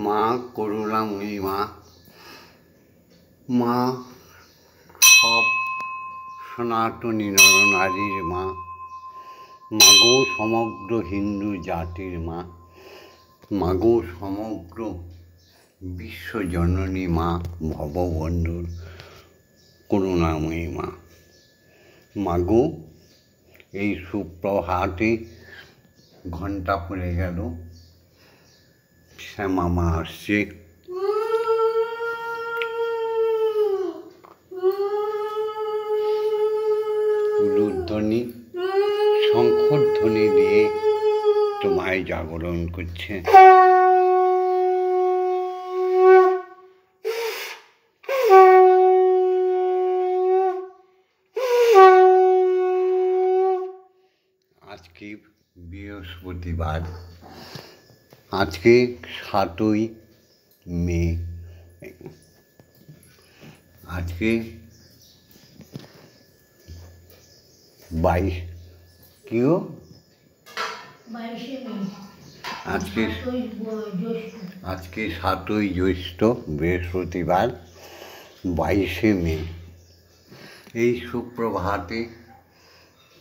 মা করুণাময়ী মা, মা সব সনাতনী নরনারীর মা, মাগো সমগ্র হিন্দু জাতির মা, মাগো সমগ্র বিশ্বজননী মা, ভববন্ধুর করুণাময়ী মা। মাগো এই সুপ্রভাতে ঘণ্টা পড়ে গেল, শ্যামা মা আসছে। উলুধ্বনি শঙ্খধ্বনি দিয়ে তোমায় জাগরণ করছে। আজকে বৃহস্পতিবার, আজকে 7ই মে, আজকে 22 কি গো? আজকে 7ই জ্যৈষ্ঠ, বৃহস্পতিবার, 22শে মে। এই সুপ্রভাতে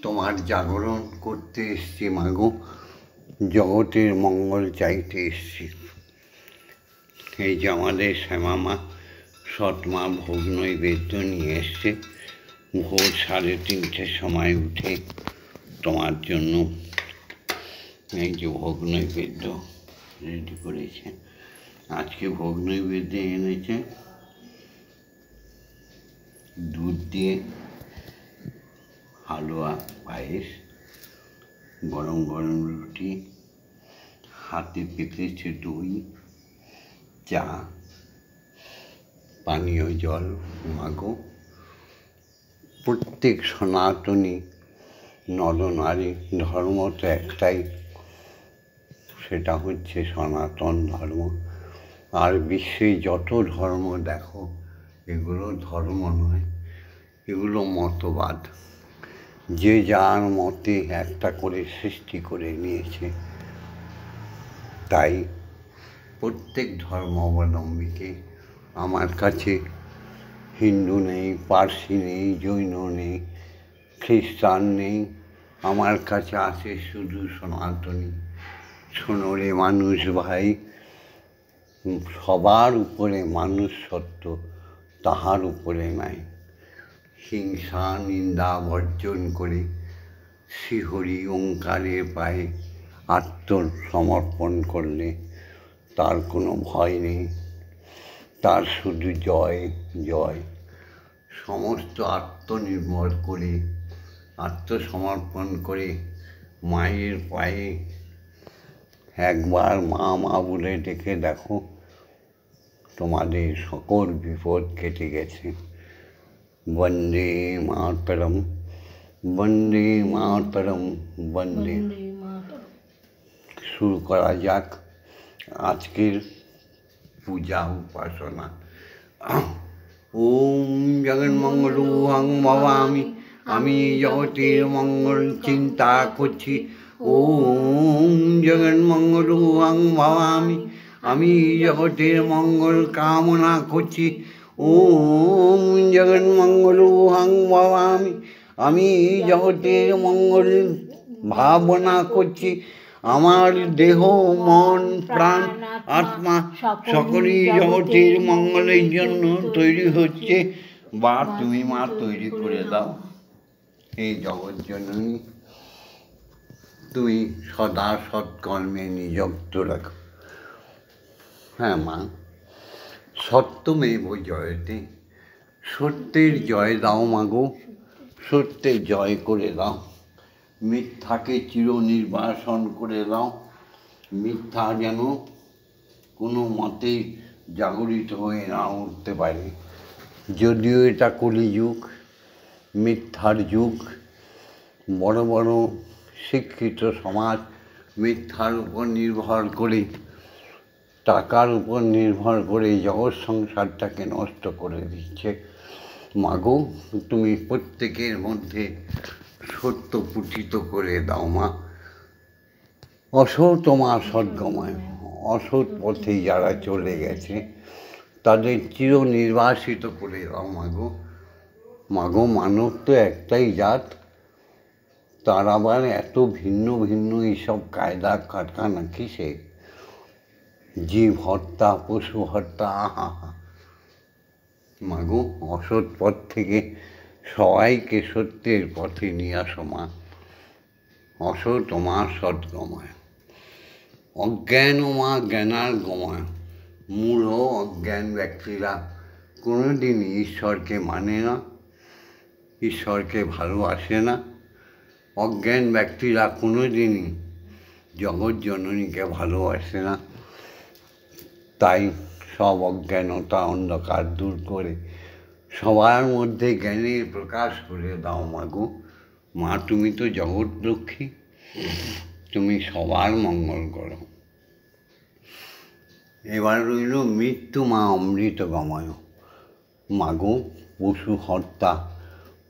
তোমার জাগরণ করতে এসছি মাগো, জগতের মঙ্গল চাইতে এসছি। এই যে আমাদের শ্যামা মা, সৎমা ভোগ নৈবেদ্য নিয়ে এসছে। ভোর 3:30টার সময় উঠে তোমার জন্য এই যে ভোগ নৈবেদ্য রেডি করেছে। আজকে ভোগ নৈবেদ্য এনেছে দুধ দিয়ে হালুয়া, পায়েস, গরম গরম রুটি, হাতে পেতেছে দই, চা, পানীয় জল। মাগো প্রত্যেক সনাতনী নরনারী ধর্ম তো একটাই, সেটা হচ্ছে সনাতন ধর্ম। আর বিশ্বে যত ধর্ম দেখো, এগুলো ধর্ম নয়, এগুলো মতবাদ। যে যার মতে একটা করে সৃষ্টি করে নিয়েছে। তাই প্রত্যেক ধর্মাবলম্বীকে, আমার কাছে হিন্দু নেই, পার্সি নেই, জৈন নেই, খ্রিস্টান নেই, আমার কাছে আছে শুধু সনাতনী। শোনো রে মানুষ ভাই, সবার উপরে মানুষ সত্য, তাহার উপরে নাই। হিংসা নিন্দা বর্জন করে শ্রীহরি ওঙ্কারের পায়ে আত্মসমর্পণ করলে তার কোনো ভয় নেই, তার শুধু জয় জয়। সমস্ত আত্মনির্ভর করে, আত্মসমর্পণ করে মায়ের পায়ে একবার মা মা বলে ডেকে দেখো, তোমাদের সকল বিপদ কেটে গেছে। বন্দে মাতরম, বন্দে মাতরম, বন্দে। শুরু করা যাক আজকের পূজা উপাসনা। ওম জগন্মঙ্গলং ভবামি, আমি জগতের মঙ্গল চিন্তা করছি। ওম জগন্মঙ্গলং ভবামি, আমি জগতের মঙ্গল কামনা করছি। ওম জগন্মঙ্গলং ভবামি, আমি জগতের মঙ্গল ভাবনা করছি। আমার দেহ, মন, প্রাণ, আত্মা সকলেই জগতের মঙ্গলের জন্য তৈরি হচ্ছে। বা তুমি মা তৈরি করে দাও। এই জগৎ জননী, তুমি সদা সৎকর্মে নিযুক্ত রাখো। হ্যাঁ মা, সত্যমেব জয়তে, সত্যের জয় দাও মাগো, সত্যের জয় করে দাও। মিথ্যাকে চিরনির্বাসন করে দাও। মিথ্যা যেন কোনো মতে জাগরিত হয়ে না উঠতে পারে। যদিও এটা কলিযুগ, মিথ্যার যুগ, বড় বড় শিক্ষিত সমাজ মিথ্যার উপর নির্ভর করে, টাকার উপর নির্ভর করে জগৎ সংসারটাকে নষ্ট করে দিচ্ছে। মাগো তুমি প্রত্যেকের মধ্যে সত্য পুঠিত করে দাও মা। অসতমা সদ্গময়, অসৎ পথে যারা চলে গেছে তাদের চিরনির্বাসিত করে দাও মাগো। মাগো, মানব তো একটাই জাত, তার আবার এত ভিন্ন ভিন্ন এইসব কায়দা কারখানা কিসে? জীব হত্যা, পশু হত্যা, আহা হা। মাগো, অসৎ পথ থেকে সবাইকে সত্যের পথে নিয়ে আসো মা। অসৎ মা সৎ গময়, অজ্ঞান মা জ্ঞানার গময়। মূঢ় অজ্ঞান ব্যক্তিরা কোনোদিন ঈশ্বরকে মানে না, ঈশ্বরকে ভালোবাসে না। অজ্ঞান ব্যক্তিরা কোনোদিনই জগৎ জননীকে ভালোবাসে না। তাই সব অজ্ঞানতা অন্ধকার দূর করে সবার মধ্যে জ্ঞানের প্রকাশ করে দাও মাগো। মা, তুমি তো জগৎরক্ষী, তুমি সবার মঙ্গল করো। এবার রইল মৃত্যু মা অমৃত গময়। মাগো, পশু হত্যা,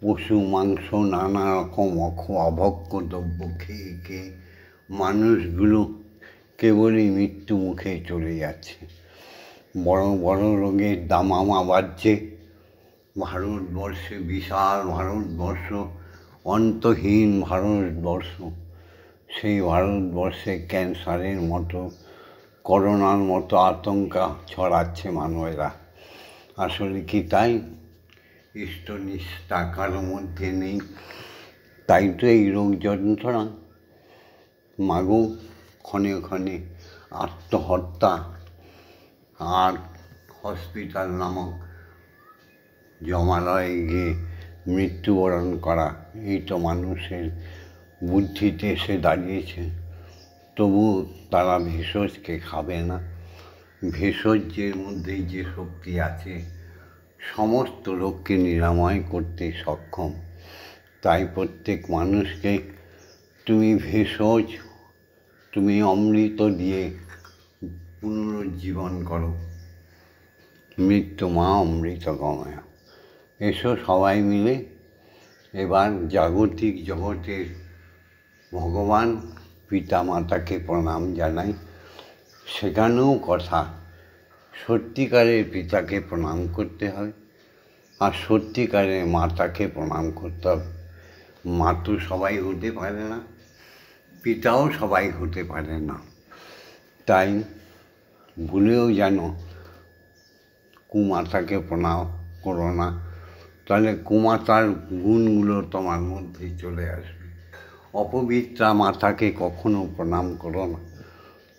পশু মাংস, নানা রকম অভক্ষ দ্রব্য খেয়ে খেয়ে মানুষগুলো কেবলই মৃত্যু মুখে চলে যাচ্ছে। বড় বড় রোগের দামামা বাড়ছে। ভারতবর্ষে, বিশাল ভারতবর্ষ, অন্তহীন ভারতবর্ষ, সেই ভারতবর্ষে ক্যান্সারের মতো, করোনার মতো আতঙ্ক ছড়াচ্ছে মানুষেরা। আসলে কি তাই? ইষ্টনিষ্ঠা কারো মধ্যে নেই, তাই তো এই রোগ যন্ত্রণা। মাগো, ক্ষণে ক্ষণে আত্মহত্যা আর হসপিটাল নামক জমালয়ে গিয়ে মৃত্যুবরণ করা, এই তো মানুষের বুদ্ধিতে এসে দাঁড়িয়েছে। তবু তারা ভেষজকে খাবে না। ভেষজের মধ্যেই যে শক্তি আছে সমস্ত রোগকে নিরাময় করতে সক্ষম। তাই প্রত্যেক মানুষকে তুমি ভেষজ, তুমি অমৃত দিয়ে পুনরুজ্জীবন করো। মৃত্যু মা অমৃত গময়। এসো সবাই মিলে এবার জাগতিক জগতের ভগবান পিতা মাতাকে প্রণাম জানাই। সেখানেও কথা, সত্যিকারের পিতাকে প্রণাম করতে হয় আর সত্যিকারের মাতাকে প্রণাম করতে হবে। মা তো সবাই হতে পারে না, পিতাও সবাই হতে পারে না। তাই ভুলেও যেন কুমাতাকে প্রণাম করো না, তাহলে কুমাতার গুণগুলো তোমার মধ্যে চলে আসবে। অপবিত্রা মাতাকে কখনো প্রণাম করো না,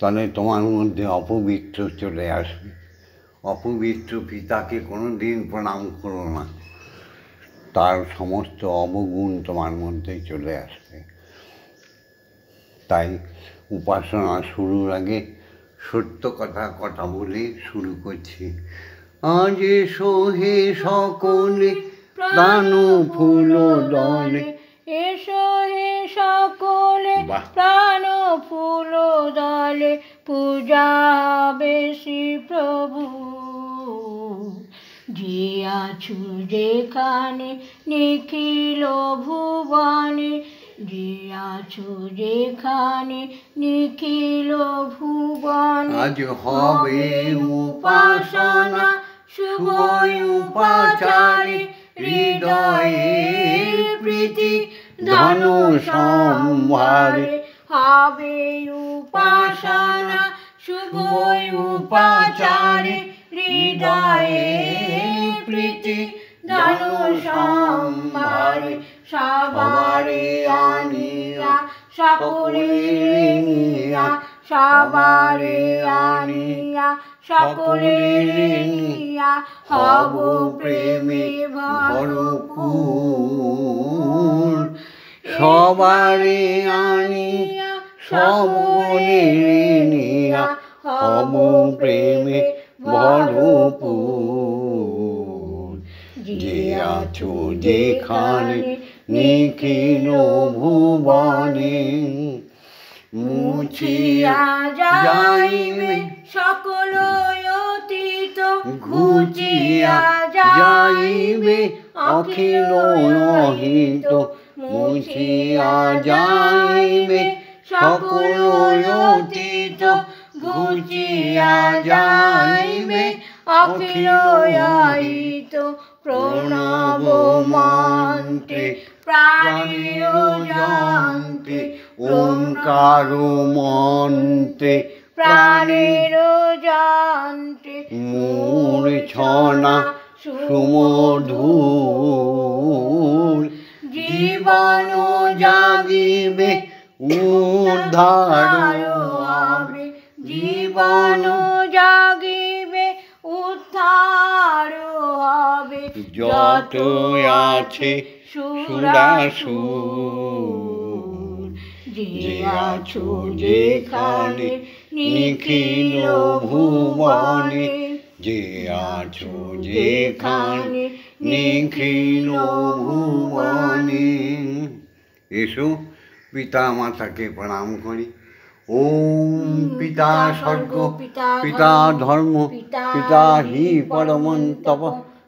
তাহলে তোমার মধ্যে অপবিত্র চলে আসবে। অপবিত্র পিতাকে কোনো দিন প্রণাম করো না, তার সমস্ত অবগুণ তোমার মধ্যে চলে আসবে। তাই উপাসনা শুরুর আগে সত্য কথা বলে শুরু করছি। আজ সোহে সকলে প্রাণ ফুল দলে, এসো হে সকলে প্রাণ ফুল দলে, পূজা হবে শ্রী প্রভু। যে আছু যেখানে নিখিল ভুবনে, যে আছু যেখানে নিখিল ভুবনে, আজ হবে উপাসনা শুভ উপাচারে, হৃদয়ের প্রীতি ধন সম্ভারে। হবে উপাসনা শুভ উপাচারে, হৃদয়ের প্রীতি ধন সম্ভারে। সবারে আনিয়া সকলে নিয়া, সবারে আনিয়া সকলে নিয়া, হব প্রেমে ভরপুর। সবারে আনিয়া সকলে নিয়া, হব প্রেমে ভরপুর। যে আছো যেখানে নিখিল ভুবনে, মুছিয়া যাইবে সকল অতীত, ঘুচিয়া যাইবে অখিল অহিত। মুছিয়া যাইবে সকল অতীত, ঘুচিয়া যাইবে অখিল আহিত প্রণব মন্ত্রে প্রাণের যন্ত্রে ওঙ্কার মন্ত্রে প্রাণের যন্ত্রে মূর্ছনা সুমধুর জীবন জাগিবে উদ্ধার হবে জীবন জাগিবে উদ্ধার হবে যত আছে সুরাসুর যে আছো যেখানে নিখিল ভুবনে যে আছো যেখানে নিখিল ভুবনে। এসো পিতা মাতাকে প্রণাম করি। ওম পিতা স্বর্গ পিতা ধর্ম পিতা হি পরমং তপ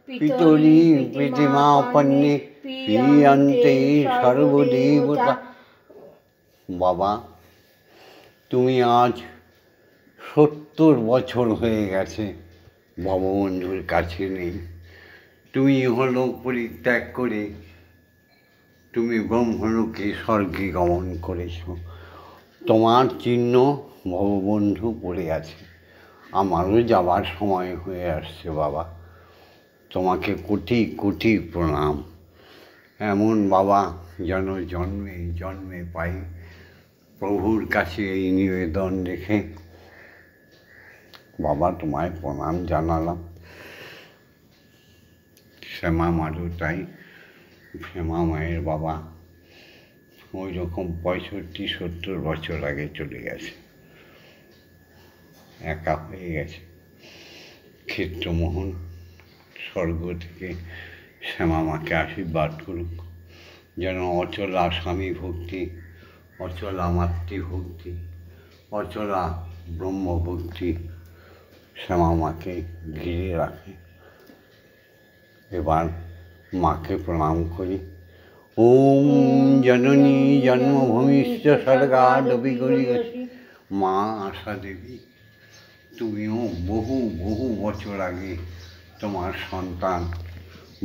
পিতরি প্রীতিমাপন্নে প্রিয়ন্তে সর্বদেবতা। বাবা, তুমি আজ 70 বছর হয়ে গেছে ভববন্ধুর কাছে নেই। তুমি ইহলোক পরিত্যাগ করে তুমি ব্রহ্মলোকে স্বর্গে গমন করেছ। তোমার চিহ্ন ভববন্ধু পড়ে আছে। আমারও যাবার সময় হয়ে আসছে বাবা। তোমাকে কোটি কোটি প্রণাম। এমন বাবা যেন জন্মে জন্মে পাই। প্রভুর কাছে এই নিবেদন রেখে বাবা তোমায় প্রণাম জানালাম। শ্যামা মারও তাই। শ্যামা মায়ের বাবা ওই রকম 65-70 বছর আগে চলে গেছে, একা হয়ে গেছে। ক্ষেত্রমোহন স্বর্গ থেকে শ্যামা মাকে আশীর্বাদ করুক, যেন অচলা স্বামী ভক্তি, অচলা মাতৃভক্তি, অচলা ব্রহ্মভক্তি শ্যামা মাকে ঘিরে রাখে। এবার মাকে প্রণাম করি। ওম জননী জন্মভূমিশ্চ স্বর্গাদপি গরীয়সী। মা আশা দেবী, তুমিও বহু বহু বছর আগে তোমার সন্তান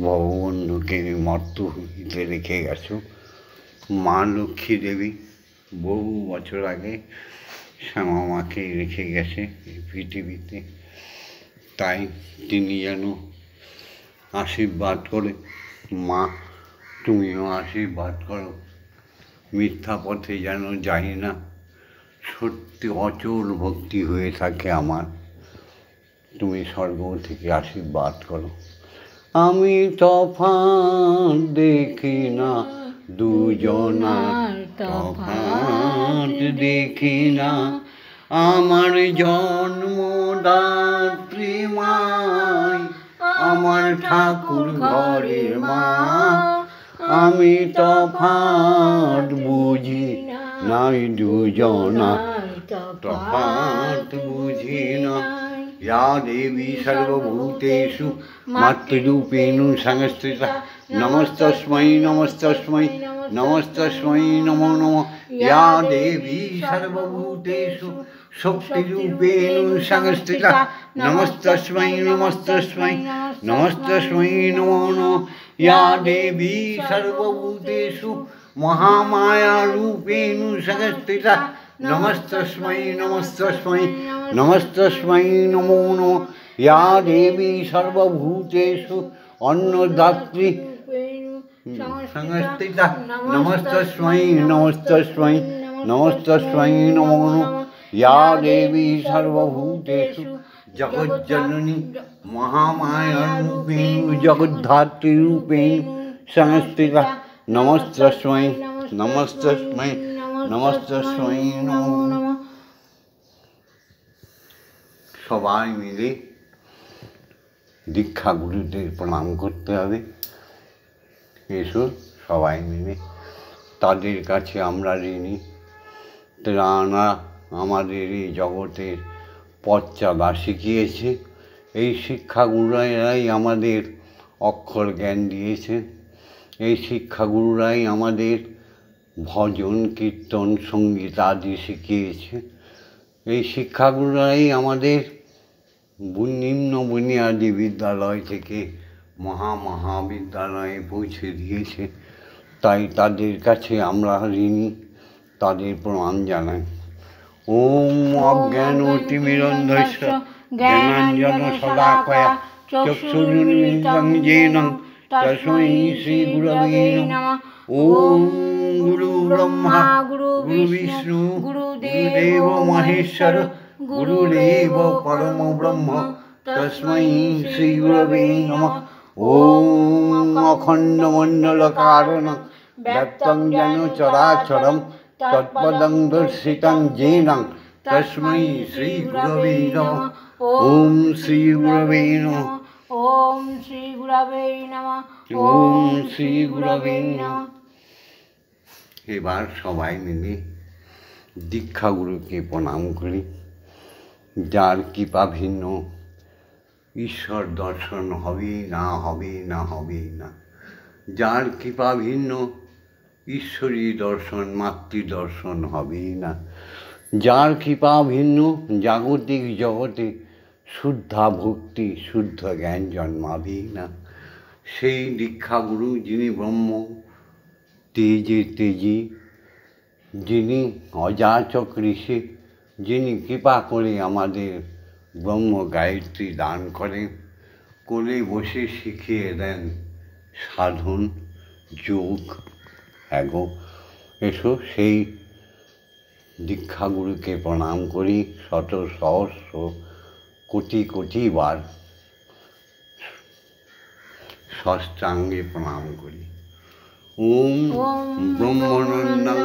ভববন্ধুকে মর্ত্যভূমিতে রেখে গেছো। মা লক্ষ্মী দেবী বহু বছর আগে শ্যামা মাকে রেখে গেছে এই পৃথিবীতে। তাই তিনি যেন আশীর্বাদ করে। মা, তুমিও আশীর্বাদ করো, মিথ্যা পথে যেন যাই না, সত্যি অচল ভক্তি হয়ে থাকে আমার। তুমি স্বর্গ থেকে আশীর্বাদ করো। আমি তফাৎ দেখি না, দুজনার তফাৎ দেখি না, আমার জন্মদাত্রী মাই আমার ঠাকুর ঘরের মা। আমি তফাৎ বুঝি নাই, দুজনার তফাৎ বুঝি না। या देवी सर्वभूतेषु मातृरूपेण संस्थिता नमस्तस्मै नमस्तस्मै नमस्तस्मै नमो नमः। या देवी सर्वभूतेषु शक्तिरूपेण संस्थिता नमस्तस्मै नमस्तस्मै नमस्तस्मै नमो नमः। या देवी सर्वभूतेषु महामायारूपेण संस्थिता नमस्तस्मै नमस्तस्मै नमस्तस्मै नमो नमः। या देवी सर्वभूतेषु अन्नदात्री संस्थिता नमस्तस्मै नमस्तस्मै नमस्तस्मै नमो नमः। या देवी सर्वभूतेषु जगज्जननी महामायारूपेण जगद्धात्रीरूपेण संस्थिता नमस्तस्मै नमस्तस्मै नमस्तस्मै नमो नमः। সবাই মিলে দীক্ষা গুরুদের প্রণাম করতে হবে। এসো সবাই মিলে, তাদের কাছে আমরা ঋণী। তারা আমাদের এই জগতের পথ চলা শিখিয়েছে। এই শিক্ষাগুরুরাই আমাদের অক্ষর জ্ঞান দিয়েছে। এই শিক্ষাগুরুরাই আমাদের ভজন কীর্তন সঙ্গীত আদি শিখিয়েছে। এই শিক্ষাগুরুরাই আমাদের নিম্ন বুনিয়াদী বিদ্যালয় থেকে মহাবিদ্যালয়ে পৌঁছে দিয়েছে। তাই তাদের কাছে আমরা ঋণী, তাদের প্রণাম জানাই। ওম অজ্ঞানতিমিরন্ধস্য জ্ঞানাঞ্জনশলাকয়া চক্ষুरुन्मिलितं येन तस्मै श्रीगुरवे नमः। ओम गुरु ब्रह्मा गुरु विष्णु गुरुदेव महेश्वर गुरुदेव परम ब्रह्म तस्मै श्रीगुरवे नमः। ओम अखण्डमण्डलकारणं व्याप्तं येन चराचरं तत्पदं दर्शितं येन तस्मै श्रीगुरवे नमः। ओम श्रीगुरवे नमः। ओम श्री गुरवे नमः। ओम श्री गुरवे नमः। এবার সবাই মিলে দীক্ষাগুরুকে প্রণাম করি। যার কৃপা ভিন্ন ঈশ্বর দর্শন হবেই না, হবেই না, হবেই না। যার কৃপা ভিন্ন ঈশ্বরী দর্শন, মাতৃ দর্শন হবেই না। যার কৃপা ভিন্ন জাগতিক জগতে শুদ্ধা ভক্তি, শুদ্ধ জ্ঞান জন্মাবেই না। সেই দীক্ষাগুরু যিনি ব্রহ্ম তেজে তেজি, যিনি অযাচক ঋষি, যিনি কৃপা করে আমাদের ব্রহ্ম গায়ত্রী দান করেন, কোলে বসে শিখিয়ে দেন সাধন যোগ। এসো সেই দীক্ষাগুরুকে প্রণাম করি শত সহস্র কোটি বার ষষ্ঠাঙ্গে প্রণাম করি। ওম ব্রহ্মানন্দং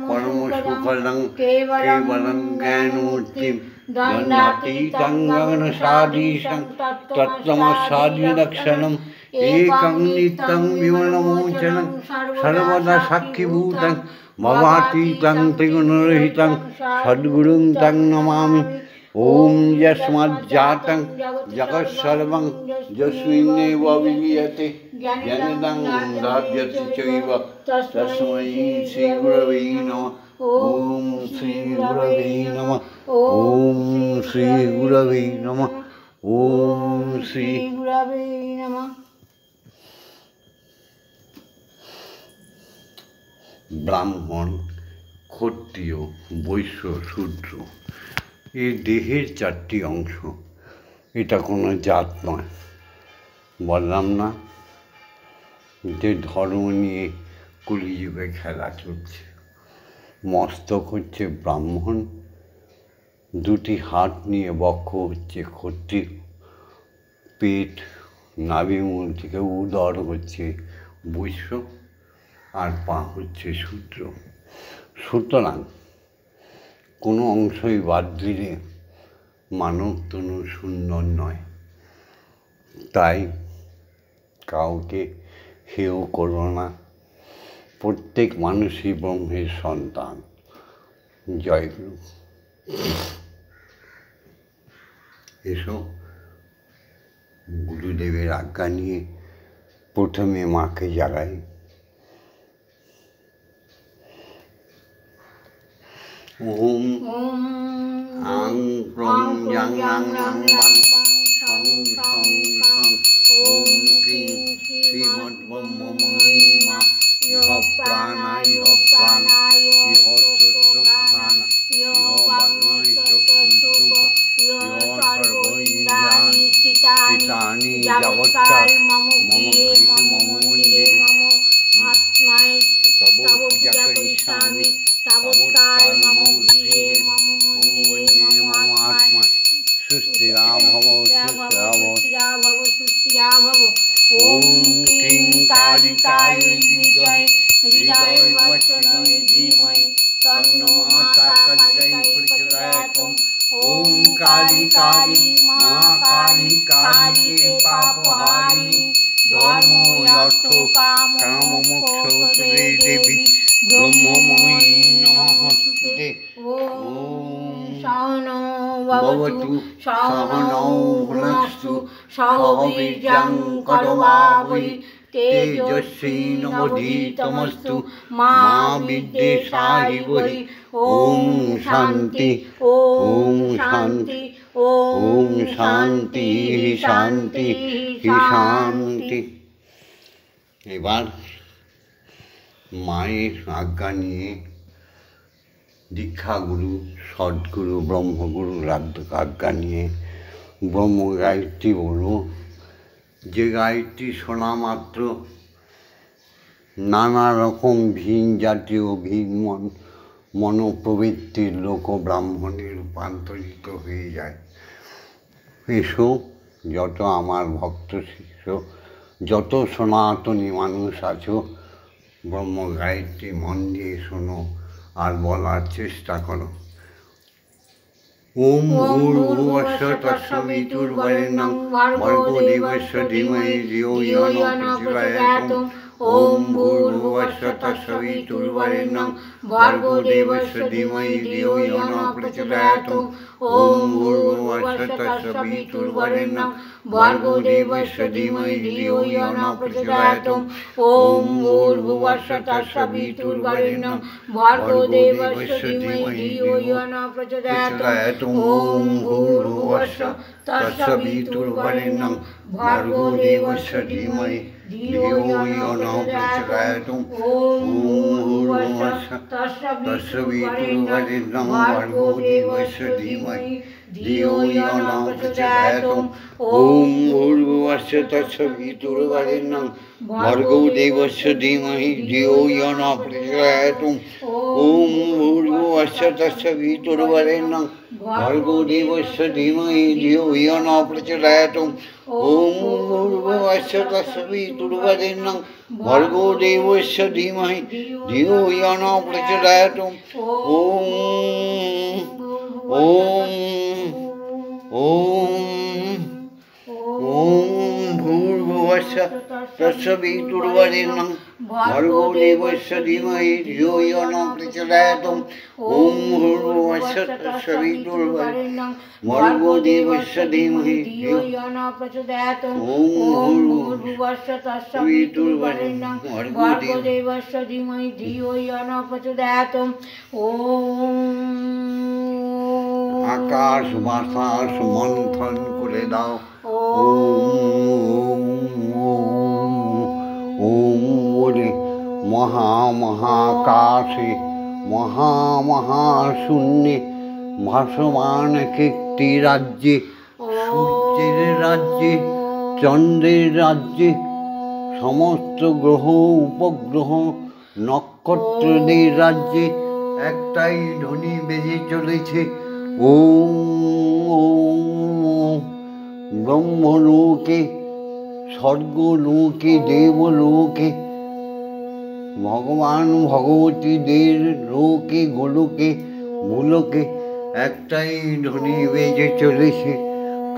পরমসুখদং কেবলং জ্ঞানমূর্তিং দ্বন্দ্বাতীतं গগনসদৃশং তত্ত্বমস্যাদিলক্ষণং একং নিত্যং বিমলমোচनं সর্বদা সাক্ষীভূतं ভবাতীतं ত্রিগুণরহিतं সদ্গুরুং তং নমামি। ओम यस्माज्जातं जगत्सर्वं यस्मिन्नेव विलीयते ज्ञानदं धार्यते चैव तस्मै श्रीगुरवे नमः। ओम श्रीगुरवे नमः। ओम श्रीगुरवे नमः। ओम श्रीगुरवे नमः। ब्राह्मण क्षत्रिय वैश्य शूद्र এই দেহের চারটি অংশ, এটা কোনো জাত নয়। বললাম না যে ধর্ম নিয়ে কলিযুগে খেলা চলছে। মস্তক হচ্ছে ব্রাহ্মণ, দুটি হাত নিয়ে বক্ষ হচ্ছে ক্ষত্রিয়, পেট নাভিমূল থেকে উদর হচ্ছে বৈশ্য, আর পা হচ্ছে শূদ্র। সুতরাং কোনো অংশই বাদ দিলে মানব তনু সুন্দর নয়। তাই কাউকে হেয় করো না। প্রত্যেক মানুষই ব্রহ্মের সন্তান। জয় গুরু। এসো গুরুদেবের আজ্ঞা নিয়ে প্রথমে মাকে জাগাই। ওম আং প্রং জাং নাং নাং বাং সং সং সং ওম ক্রিং শ্রীমদ্ব্রহ্মময়ী মা ইহ প্রাণায় ইহ চক্ষুপ্রাণ ইহ বাগ্নয় চক্ষুস্তুপ ইহ সর্বইন্দ্রিয়াণি স্থিতানি জগৎকাল মম গৃহে মম মন্দিরে মম আত্মায় তব পূজা করিষ্যামি তাবৎকাল মম গৃহে মম মন্দিরে মম আত্মায় সুস্থিরা ভব সুস্থিরা ভব। ওম ক্রিং কালিকায় বিজয় হৃদয় বৎসনয় ধীমহি তন্নো মাতা কালিকায় প্রচোদয়াৎ। ওম কালী কালী মা কালী কালীকে পাপহারিণী ধর্ম অর্থ কাম মোক্ষ প্রদে দেবী ব্রহ্মময়ী নমস্তুতে। ওম সহনৌ ভবতু সহনৌ ভুনস্তু সহ বীর্যং করবাবহৈ তেজস্বী নবধীতমস্তু মা বিদ্যেশায়ী বহি। ওম শান্তি ওম শান্তি ওম শান্তি শান্তি শান্তি। এবার মায়ের আজ্ঞা নিয়ে দীক্ষাগুরু সদ্গুরু ব্রহ্মগুরুর আজ্ঞা নিয়ে ব্রহ্ম গায়ত্রী বলব, যে গায়ত্রী শোনা মাত্র নানা রকম ভিন জাতীয় ভিন মনোপ্রবৃত্তির লোক ব্রাহ্মণে রূপান্তরিত হয়ে যায়। এসো, যত আমার ভক্ত শিষ্য, যত সনাতনী মানুষ আছো, ব্রহ্ম গায়ত্রী মন দিয়ে শোনো আর বলার চেষ্টা করো। ওম ভূর্ভুবস্য তৎসবিতুর্বরেণ্যং ভর্গো দেবস্য ধীমহি ধিয়ো ইয়ো ন প্রচোদয়াৎ। ওম ভূর্ভুবস্য তৎসবিতুর্বরেণ্যং ভর্গো দেবস্য ধীমহি ধিয়ো ইয়ো ন প্রচোদয়াৎ। ওম ভূর্ভুবস্য তৎসবিতুর্বরেণ্যং ভর্গো দেবস্য ধীমহি ধিয়ো ইয়ো ন প্রচোদয়াৎ। ওম ভূর্ভুবস্য তৎসবিতুর্বরেণ্যং ভর্গো দেবস্য ধীমহি ধিয়ো ইয়ো ন প্রচোদয়াৎ। ওম ভূর্ভুবস্য তৎসবিতুর্বরেণ্যং ভর্গো দেবস্য ধীমহি ধিয়ো ইয়ো ন প্রচোদয়াৎ। ওম ভূর্ভুবস্য তৎসবিতুর্বরেণ্যং ভর্গো দেবস্য ধীমহি ধিয়ো ইয়ো ন প্রচোদয়াৎ। ওম ভূর্ভুবস্য তৎসবিতুর্বরেণ্যং ভর্গো দেবস্য ধীমহি ধিয়ো ইয়ো ন প্রচোদয়াৎ। ওম ভূর্ভুবস্য তৎসবিতুর্বরেণ্যং ভর্গো দেবস্য ধীমহি ধিয়ো ইয়ো ন প্রচোদয়াৎ। ওম ভূর্ভুবস্য তৎসবিতুর্বরেণ্যং ভর্গো দেবস্য ধীমহি ধিয়ো ইয়ো ন প্রচোদয়াৎ। ওম ওম ওম ওম ভূর্ভুবস্য তৎসবিতুর্বরেণ্যং ভর্গো দেবস্য ধীমহি ধিয়ো ইয়ো ন প্রচোদয়াৎ। ওম ভূর্ভুবস্য তৎসবিতুর্বরেণ্যং ভর্গো দেবস্য ধীমহি ধিয়ো ইয়ো ন প্রচোদয়াৎ। ওম ভূর্ভুবস্য তৎসবিতুর্বরেণ্যং ভর্গো দেবস্য ধীমহি ধিয়ো ইয়ো ন প্রচোদয়াৎ। ওম আকাশ বাতাস মন্থন করে দাও। ওম ওম বলে মহামহাকাশে মহামহাশূন্যে ভাসমান একটি রাজ্যে, সূর্যের রাজ্যে, চন্দ্রের রাজ্যে, সমস্ত গ্রহ উপগ্রহ নক্ষত্রদের রাজ্যে একটাই ধ্বনি বেজে চলেছে। ওম ওম ব্রহ্মলোকে, স্বর্গলোকে, দেবলোকে, ভগবান ভগবতীদের লোকে গোলোকে ভূলোকে একটাই ধ্বনি বেজে চলেছে।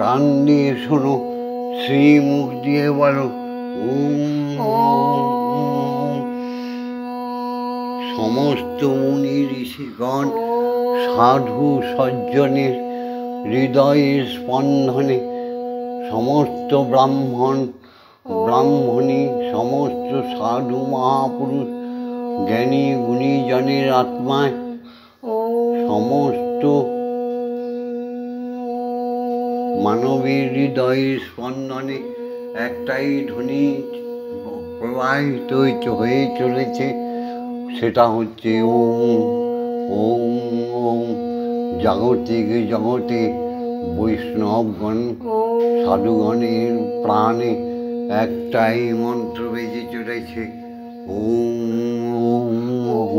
কান দিয়ে শোনো, শ্রীমুখ দিয়ে বলো ওম। সমস্ত মুনি ঋষিগণ সাধু সজ্জনের হৃদয়ের স্পন্দনে, সমস্ত ব্রাহ্মণ ব্রাহ্মণী, সমস্ত সাধু মহাপুরুষ জ্ঞানী গুণীজনের আত্মায়, সমস্ত মানবের হৃদয়ের স্পন্দনে একটাই ধ্বনি প্রবাহিত হয়ে চলেছে, সেটা হচ্ছে ওম ওম ওম। জাগতিক জগতে বৈষ্ণবগণ সাধুগণের প্রাণে একটাই মন্ত্র বেজে চলেছে ওম ওম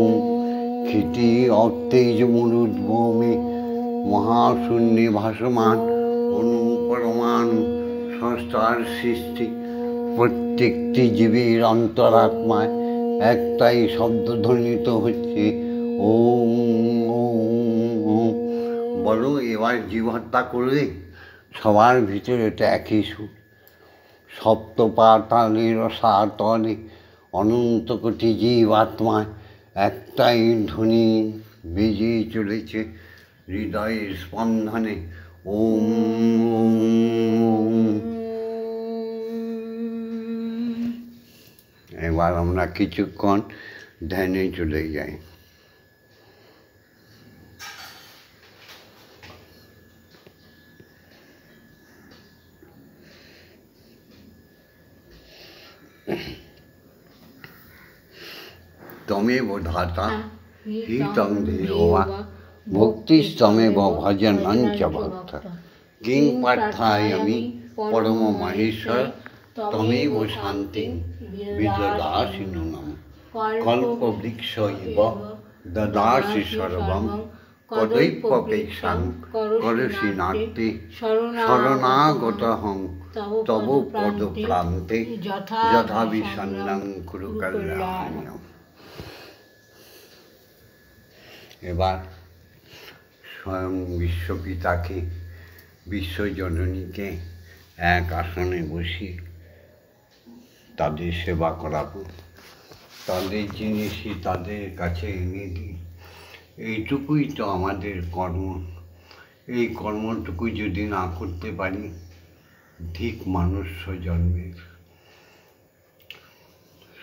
ওম। ক্ষিতি অতেজ মরুদ্ভূমে মহাশূন্যে ভাসমান অনুপরমাণু সংস্থার সৃষ্টি, প্রত্যেকটি জীবের অন্তরাত্মায় একটাই শব্দ ধ্বনিত হচ্ছে ওম ওম ওম। বলো, এবার জীব হত্যা করবে? সবার ভিতরে এটা একই সুর। সপ্তপাতালের সাতলে অনন্ত কোটি জীব আত্মায় একটাই ধ্বনি বেজে চলেছে হৃদয়ের স্পন্দনে ওম ওম। এবার আমরা কিছুক্ষণ ধ্যানে চলে যাই। त्वमेव धाता हितं देवा भुक्तिस्तमेव भजनं च भक्त किं पार्थयामि परममहेश्वर त्वमेव शान्तिं विददासि नूनं कल्पवृक्ष इव ददासि सर्वं कदैप्यपेक्षां करोषि नास्ति शरणागतहं तव पदप्रान्ते यथा विषण्णं कुरु कल्याण्यम्। এবার স্বয়ং বিশ্বপিতাকে বিশ্বজননীকে এক আসনে বসিয়ে তাদের সেবা করাবো, তাদের জিনিসই তাদের কাছে এনে দিই। এইটুকুই তো আমাদের কর্ম। এই কর্মটুকু যদি না করতে পারি, ঠিক মনুষ্য জন্মের।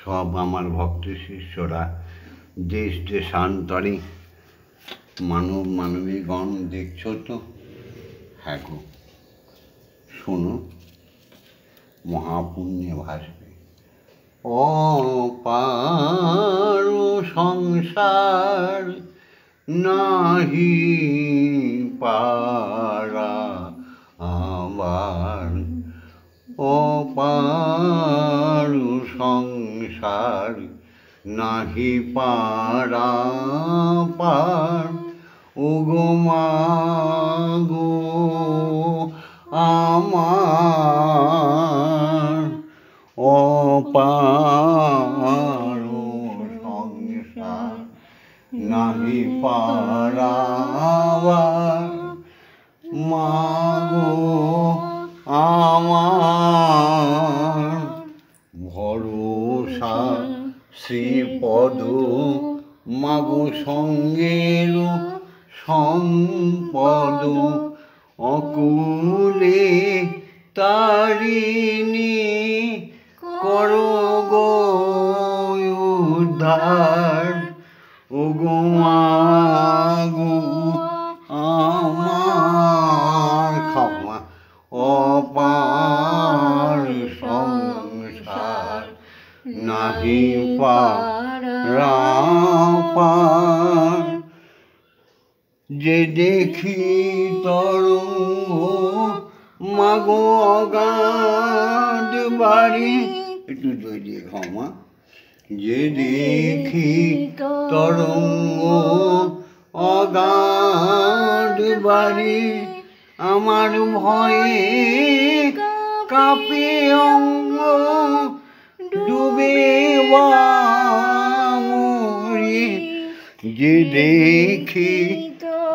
সব আমার ভক্ত শিষ্যরা দেশ দেশান্তরে মানবীগণ দেখছো তো? হ্যাঁ গো, শোনো, মহাপুণ্যে ভাসবে। অপার সংসার নাহি পারা আবার, অপার সংসার নাহি পারা পার, ওগো মাগো আমার অপার সংসার নাহি পারা পার, মাগো আমার ভরসা শ্রীপদ, মাগো সঙ্গের সম্পদ, অকুলে তারিণী করো গো উদ্ধার, ওগো মাগো আমার ক্ষমা। অপার সংসার নাহি পারা পার, যে দেখি তরঙ্গ মাগো অগাধ বাড়ি, একটু দিয়ে ক্ষমা। যে দেখি তরঙ্গ অগাধ বাড়ি, আমার ভয়ে কাঁপে অঙ্গ, ডুবে মরি। যে দেখি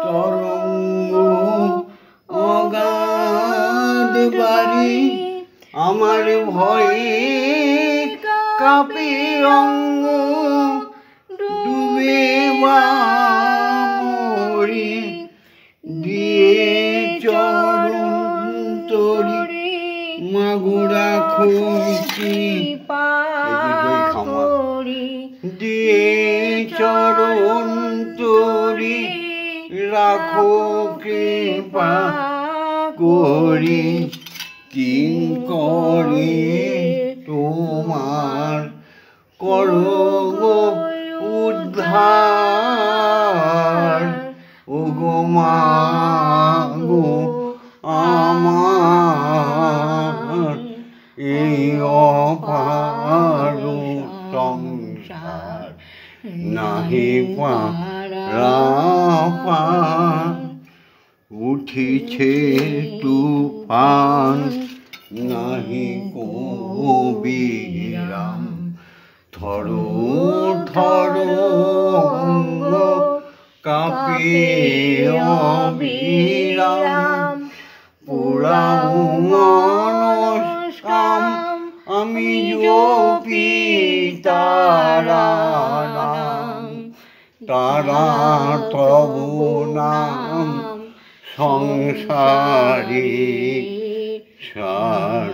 তরঙ্গ অগাধ বাড়ি, আমার ভয়ে কাঁপে অঙ্গ, ডুবে মরি। দিয়ে চরণ তরি মাগো রাখো কৃপা করি, দিয়ে চরণ তরি রাখো কৃপা করি। কিং করি তোমার করো গো উদ্ধার, ওগো মাগো আমার এই অপার সংসার নাহি পারা পার। উঠিছে তুফান নাহি কবিরাম, থরো থরো অঙ্গ কাঁপে অবিরাম। পুরাও মনস্কাম আমি জপি তারা নাম, তারা তব নাম সংসারে সার।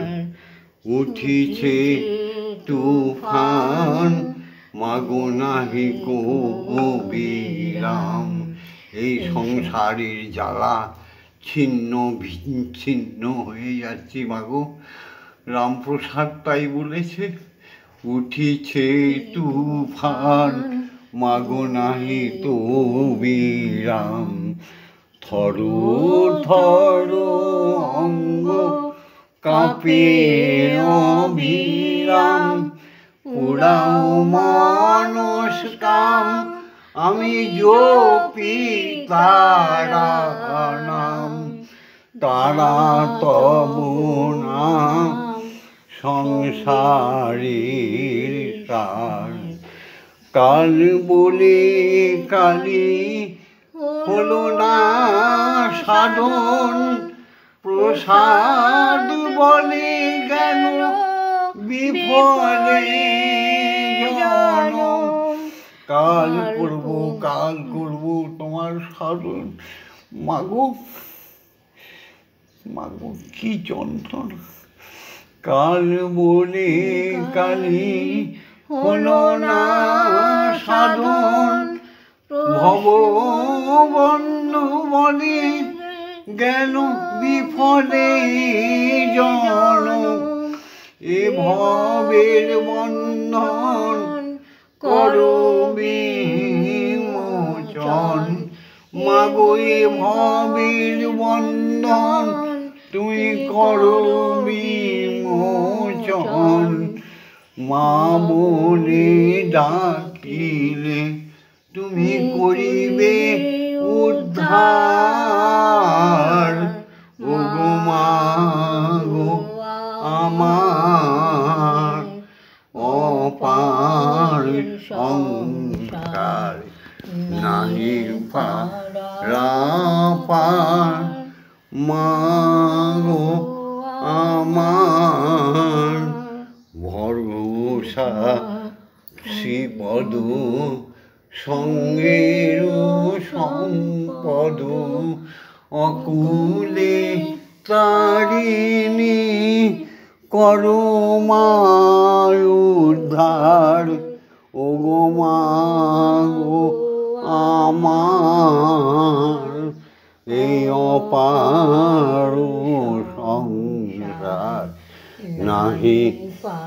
উঠিছে তুফান মাগো নাহি কো বিরাম। এই সংসারের জ্বালা ছিন্ন বিচ্ছিন্ন হয়ে যাচ্ছি মাগো। রামপ্রসাদ তাই বলেছে, উঠিছে তুফান মাগো নাহি তো বিরাম। থর থর অঙ্গ কাঁপে অবিরাম, পুরাও মানস কাম আমি জপি তারা নাম। তারা তব নাম সংসারের সার। কাল বলে কালি হলো না সাধন, প্রসাদ বলে গেল বিফলে জনম। কাল করব তোমার সাধন। মাগো মাগো কি যন্ত্রণা। কাল বলে কালি হলো না সাধন, ভববন্ধু বলে গেল বিফলে জনম। এ ভবের বন্ধন করো বিমোচন। মাগো এ ভবের বন্ধন তুমি করো বিমোচন। মা বলে ডাকিলে তুমি করিবে উদ্ধার। ওগো মা গো আমার অপার সংসার নাহি পারাপার। মা গো আমার ভরসা শ্রীপদ সঙ্গের সম্পদ। অকুলে তারিণী করো মা উদ্ধার। ওগো মা গো আমার এই অপার সংসার নাহি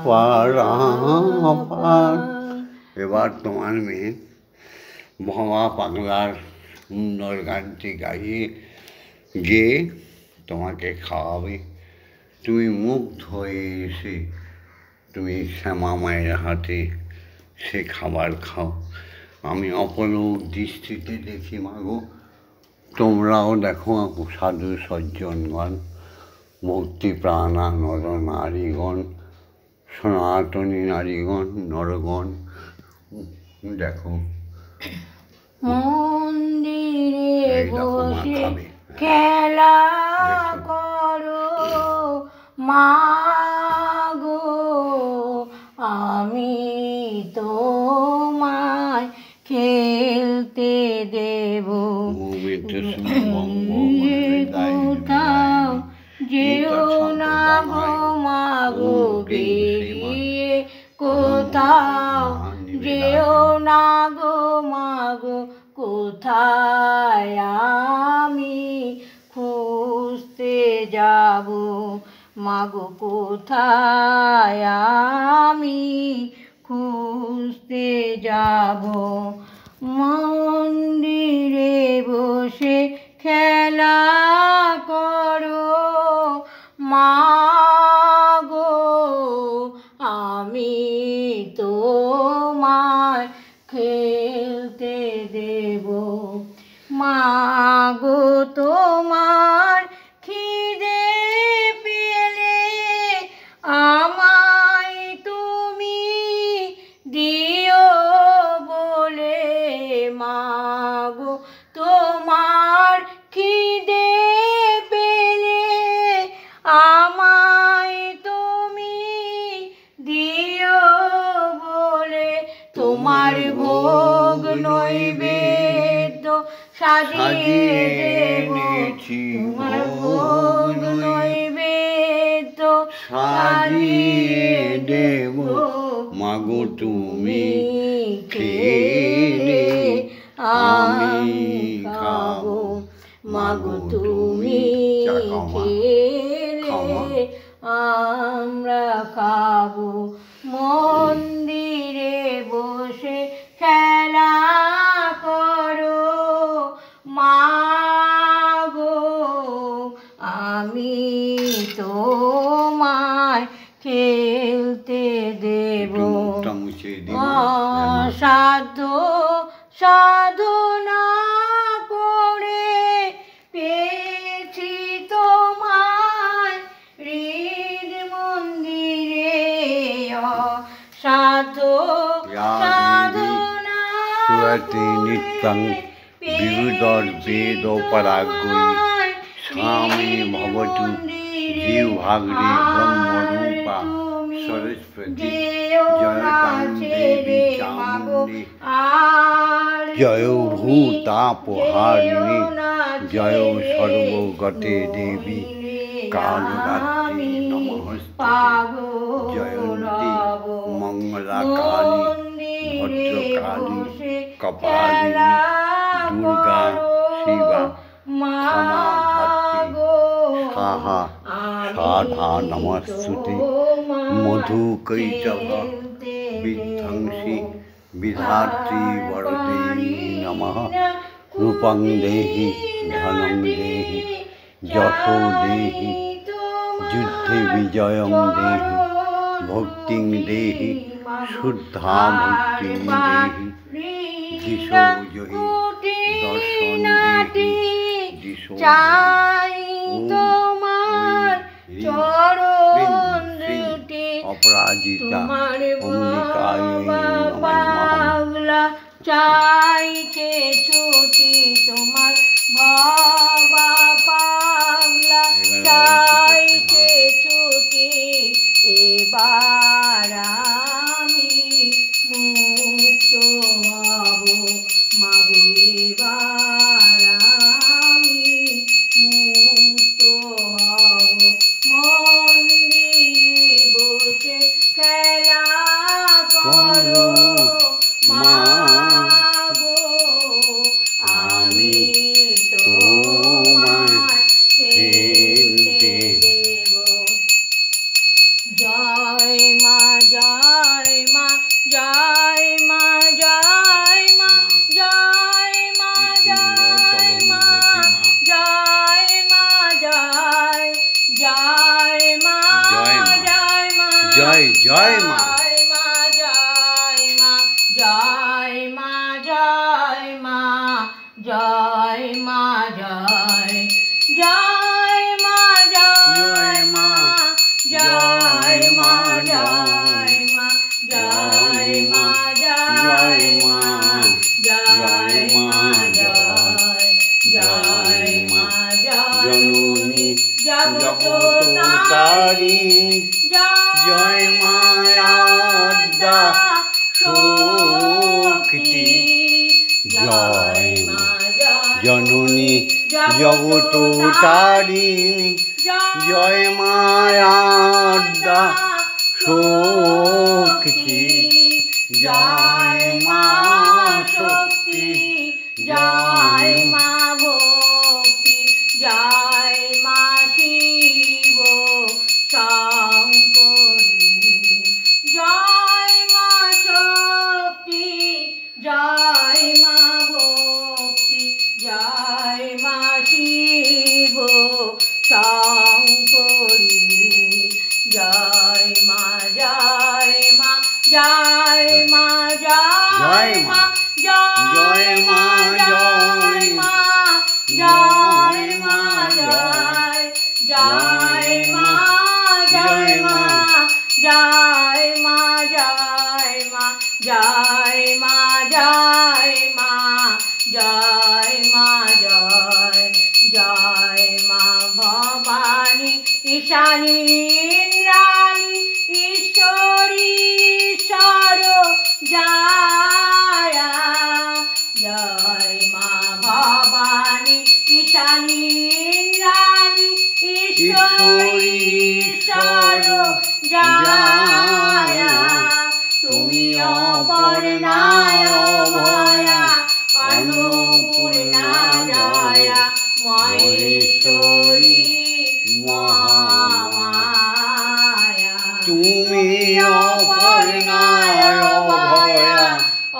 পারাপার। এবার তোমার মেয়ে ভবা পাগলার সুন্দর গানটি গাইয়ে গেয়ে তোমাকে খাওয়াবে। তুমি মুগ্ধ হয়ে এসে তুমি শ্যামা মায়ের হাতে সে খাবার খাও। আমি অপলোক দৃষ্টিতে দেখি মাগো, তোমরাও দেখো সাধু সজ্জনগণ, ভক্তিপ্রাণা নর নারীগণ, সনাতনী নারীগণ, নরগণ, দেখো মন্দিরে বসে খেলা করো মা গো, আমি তোমায় খেলতে দেব। কোথাও যেও না গো মা গো বেরিয়ে, কোথাও যেও না গো মা গো, কোথায় আমি খুঁজতে যাব। মাগো কোথায় আমি খুঁজতে যাব। মন্দিরে বসে খেলা করো মা গো, আমি তোমায় খেলতে দেব। মা গো তোমার খিদে পেলে আমায় তুমি দিও বলে। মা গো তোমার খিদে পেলে আমায় তুমি দিও বলে। তোমার ভোগ নৈবেদ্য সাজিয়ে দেব, তোমার ভোগ নৈবেদ্য সাজিয়ে দেব। মাগো তুমি খেলে আমি খাবো, মাগো তুমি খেলে আমরা খাবো। মন্দিরে বসে খেলা করো মাগো, আমি তোমায় খেলতে দেব। সাধ্য সাধনা করে পেয়েছি তোমায় হৃদ মন্দিরে। সাধ্য সাধনা নিত্যং বিরুদর বেদ পরাগৈ স্বামী ভবতু জীবভাগ্রে ব্রহ্মরূপা সরস্বতী জয়কান্তি চামুণ্ডী জয় ভূতাপহারিণী জয় সর্বগতে দেবী কালরাত্রি নমস্তে জয়ন্তী মঙ্গলাকালী ভদ্রকালী কপালিনী দুর্গা শিবা ক্ষমা ধাত্রী স্বাহা সাধা নমস্তুতে মধুকৈটভ বিধ্বংসী বিধাত্রী বরদে নমঃ রূপং দেহি ধনং দেহি যশো দেহি যুদ্ধে বিজয়ং দেহি ভক্তিং দেহি শুদ্ধা ভক্তিং দেহি দিশো জহি দর্শন দেহি দিশো চাই তোমার চরণ দুটি অপরাজিতা তোমার অম্বিকায় নমঃ পাগলা চাইছে ছুটি তোমার বাবা পাগলা চাইছে ছুটি এবার আমি মুক্ত হব মাগো এবার আমি মুক্ত হব মন্দিরে বসে খেলা করো মাগো আমি তোমায় খেলতে দেব। জয় মা জয় মা জয় মা জয় মা জয় মা জয় মা জয় মা জয় জয় মা জয় মা জয় জয় মা জয় মা জয় মা জয় মা জয় মা জয় জয় মা জয় মা জয় মা জয় মা জয় মা জয় মা জয় মা জয় মা জননী জগতারিণী জয় মায়াদ্দা শক্তি জয় মা জননী জগতারিণী জয় মায়াদ্দা শক্তি জয় মা শক্তি জয় মা ভক্তি জয় মা শিব শঙ্করী জয় মা শক্তি জয় মা ভক্তি জয় মা শিব শঙ্করী জয় মা জয় মা জয় মা জয় মা জয় মা জয় মা জয় মা জয় জয় মা জয় মা জয় মা জয় মা জয় মা জয় মা জয় মা জয় জয় মা ভবানী ঈশানী ইন্দ্রাণী ঈশ্বরী ঈশ্বর জয় জয় মা ভবানী ঈশানী ইন্দ্রাণী ঈশ্বরী ঈশ্বর জয় তুমি অপর্ণায় অভয়া অন্নপূর্ণা জয়া মহেশ্বরী মহামায়া তুমি অপর্ণায় অভয়া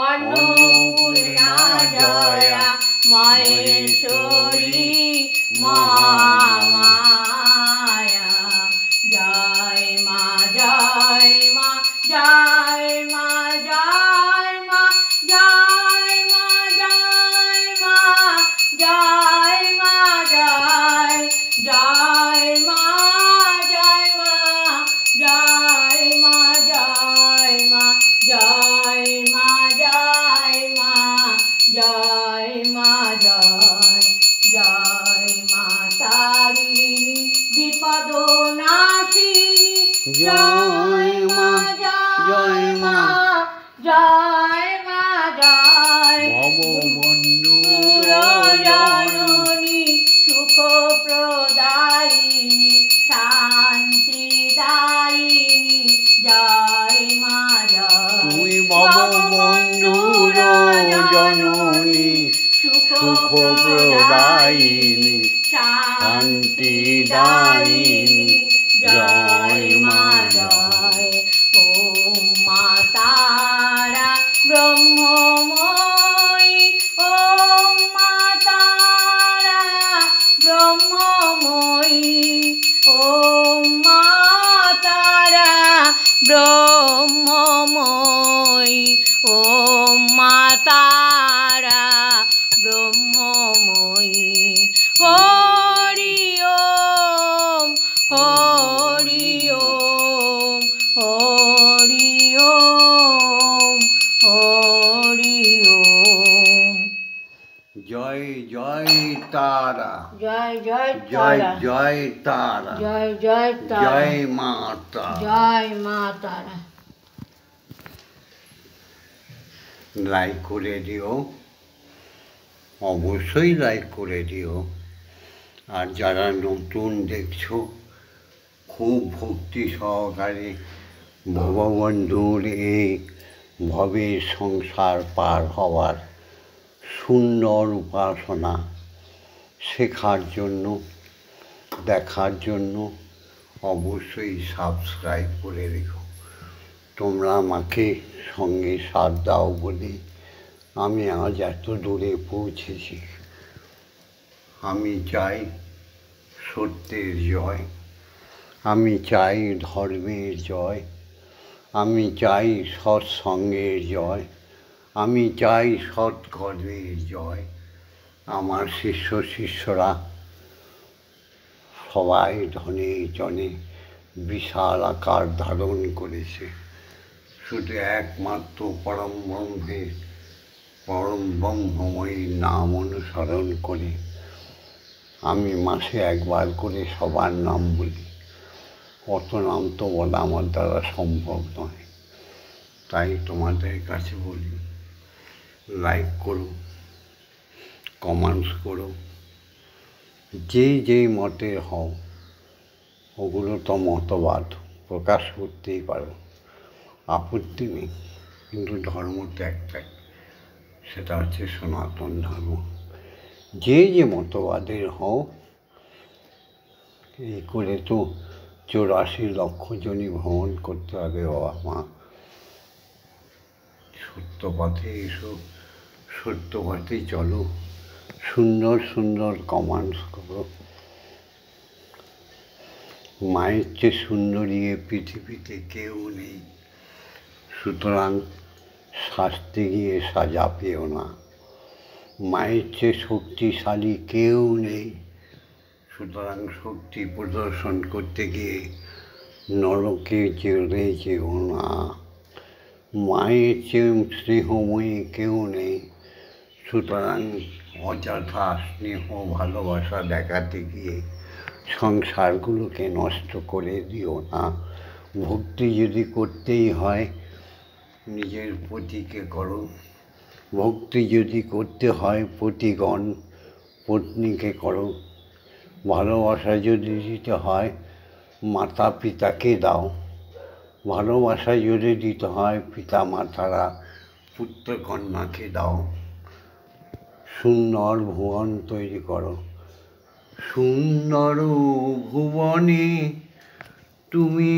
অন্নপূর্ণা জয়া মহেশ্বরী মহামায়া জয় মা জয় মা জয় মা জয় মা জয় মা জয় মা জয় মা জয় জয় মা জয় মা জয় মা জয় মা জয় মা জয় মা জয় মা জয় জয় মা তারিণী বিপদ নাশিনী জয় মা জয় মা জয় মা জয় ভববন্ধু জননী সুখ প্রদায়িনী শান্তি দায়িনী জয় মা জয় তুমি ভববন্ধুর জননী সুখ সুখ প্রদায়িনী শান্তি দায়িনী জয় মা জয় ওম মা তারা ব্রহ্মময়ী ওম মা তারা ব্রহ্মময়ী ওম মা তারা ব্রহ্মময়ী ওম মা তারা ব্রহ্মময়ী হরি ওম হরি ওম হরি ওম হরি ওম জয় জয় তারা জয় জয় জয় তারা জয় তারা জয় জয় তারা জয় মা তারা জয় মা তারা লাইক করে দিও, অবশ্যই লাইক করে দিও। আর যারা নতুন দেখছো, খুব ভক্তি সহকারে ভববন্ধুর এই ভবের সংসার পার হওয়ার সুন্দর উপাসনা শেখার জন্য, দেখার জন্য অবশ্যই সাবস্ক্রাইব করে রেখো। তোমরা আমাকে সঙ্গে সাথ দাও বলে আমি আজ এত দূরে পৌঁছেছি। আমি চাই সত্যের জয়, আমি চাই ধর্মের জয়, আমি চাই সৎসঙ্গের জয়, আমি চাই সৎকর্মের জয়। আমার শিষ্যরা সবাই ধনে জনে বিশাল আকার ধারণ করেছে। শুধু একমাত্র পরম ব্রহ্মময়ী নাম অনুসরণ করে আমি মাসে একবার করে সবার নাম বলি। অত নাম তো বলা আমার দ্বারা সম্ভব নয়। তাই তোমাদের কাছে বলি, লাইক করো, কমেন্টস করো, যেই মতের হও, ওগুলো তো মতবাদ, প্রকাশ করতেই পারো, আপত্তি নেই। কিন্তু ধর্ম তো একটাই, সেটা হচ্ছে সনাতন ধর্ম। যে মতবাদের হও, এই করে তো 84 লক্ষ জনই ভ্রমণ করতে হবে। বাবা মা, সত্য পথে এসো, সত্য পথে চলো, সুন্দর সুন্দর কমেন্টস করো। মায়ের চেয়ে সুন্দরী এ পৃথিবীতে কেউ নেই, সুতরাং শাস্তে গিয়ে সাজা পেও না। মায়ের চেয়ে শক্তিশালী কেউ নেই, সুতরাং শক্তি প্রদর্শন করতে গিয়ে নরকে যেও না। মায়ের চেয়ে স্নেহময়ী কেউ নেই, সুতরাং অযথা স্নেহ ভালোবাসা দেখাতে গিয়ে সংসারগুলোকে নষ্ট করে দিও না। ভক্তি যদি করতেই হয়, নিজের পতিকে করো। ভক্তি যদি করতে হয় পতিগণ, পত্নীকে করো। ভালোবাসা যদি দিতে হয় মাতা পিতাকে দাও। ভালোবাসা যদি দিতে হয় পিতা মাতারা পুত্র কন্যাকে দাও, সুন্দর ভুবন তৈরি করো। সুন্দর ভুবনে তুমি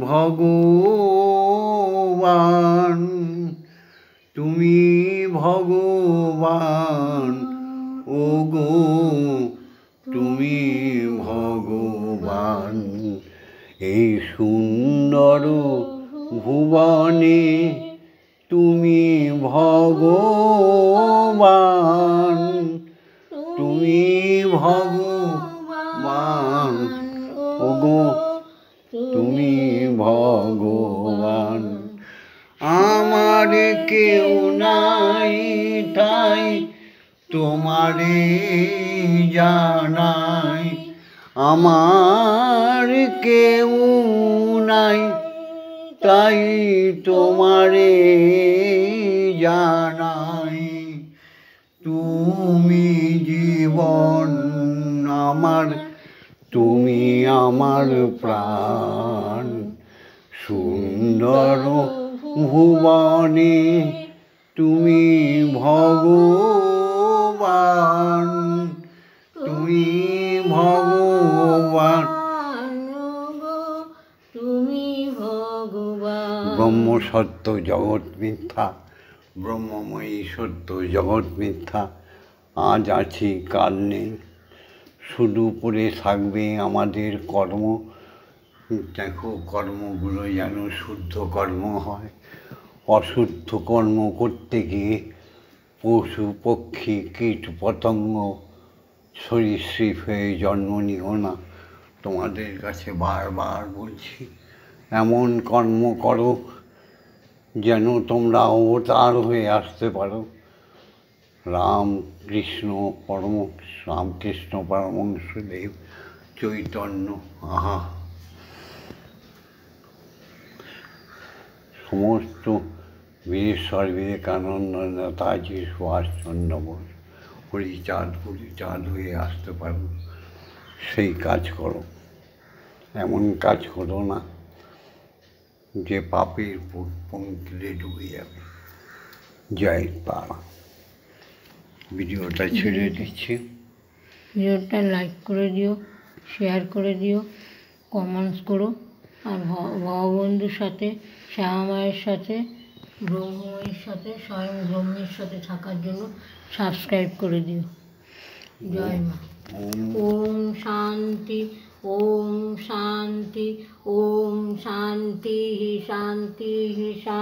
ভগবান, তুমি ভগবান, ওগো তুমি ভগবান। এই সুন্দর ভুবনে তুমি ভগবান, তুমি ভগবান, ওগো তুমি ভগবান। আমার কেউ নাই তাই তোমারে জানাই, আমার কেউ নাই তাই তোমারে জানাই। তুমি জীবন আমার, তুমি আমার প্রাণ। সুন্দর ভুবনে তুমি ভগবান, তুমি ভগবান, তুমি ভগবান। ব্রহ্ম সত্য জগৎ মিথ্যা, ব্রহ্মময়ী সত্য জগৎ মিথ্যা। আজ আছি কাল নেই, শুধু পড়ে থাকবে আমাদের কর্ম। দেখো কর্মগুলো যেন শুদ্ধ কর্ম হয়। অশুদ্ধ কর্ম করতে গিয়ে পশু পক্ষী কীট পতঙ্গ সরীসৃপ হয়ে জন্ম নিও না। তোমাদের কাছে বারবার বলছি, এমন কর্ম করো যেন তোমরা অবতার হয়ে আসতে পারো। রামকৃষ্ণ পরমহংসদেব চৈতন্য, আহা, সমস্ত বীরেশ্বর বিবেকানন্দ, নেতাজি সুভাষচন্দ্র বোস হরিচাঁদ হয়ে আসতে পারো। সেই কাজ করো, এমন কাজ করো না যে পাপের পঙ্কিলে ডুবে যাবে। জয় তারা। ভিডিওটা ছেড়ে দিচ্ছি। ভিডিওটা লাইক করে দিও, শেয়ার করে দিও, কমেন্টস করো। আর ভগবন্ধুর সাথে, শ্যামা মায়ের সাথে, ব্রহ্মময়ের সাথে, স্বয়ং ব্রহ্মের সাথে থাকার জন্য সাবস্ক্রাইব করে দিও। জয় মা। ওম শান্তি, ওম শান্তি, ওম শান্তি শান্তি শান্তি।